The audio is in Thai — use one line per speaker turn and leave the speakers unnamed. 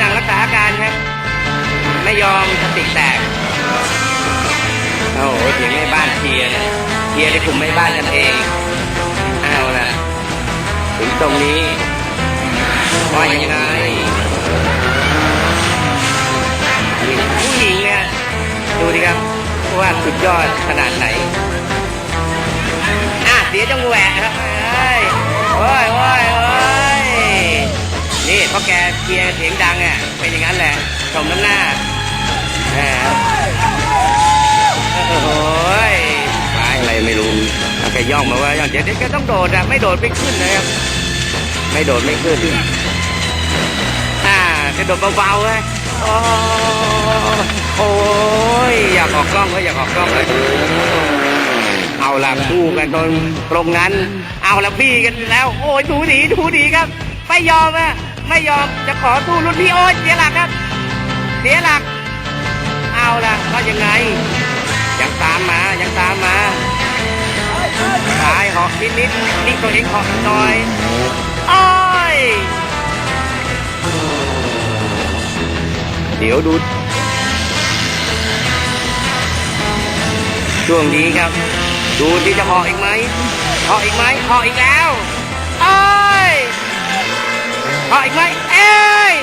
ต่างรักษาอาการครับไม่ยอมสติแตกโอ้โหเสียงแม่บ้านเชียร์เชียร์ในกลุ่มแม่บ้านกันเองเอาล่ะถึงตรงนี้ว่ายังไงผู้หญิงเนี่ยดูดิครับว่าสุดยอดขนาดไหนเสียจังแหวะครับโอ้ยนี่เพราะแกเชียร์เสียงดังเป็นอย่างนั้นแหละชมน้ำหน้าโอ้ยตายอะไรไม่รู้แกย่องมาว่าย่องเดี๋ยวแกต้องโดดไม่โดดไม่ขึ้นนะครับไม่โดดไม่ขึ้นจะโดดเบาๆเลยโอ้ยอยากออกกล้องก็อยากออกกล้องเลยเอาล่ะคู่กันตรงนั้นเอาละพี่กันแล้วโอ้ยดูดีครับไม่ยอมไม่ยอมจะขอสู้รุ่นพี่โอ้ยเสียหลักครับเสียหลักเอาล่ะก็ยังไงยังตามมาท้ายหอกนิดนี่ตัวเองหอกหน่อยโอ้ยเดี๋ยวดูช่วงนี้ครับดูที่จะหอกอีกไหมหอกอีกแล้วโอ้ยหอกอีกไหมเอ้ย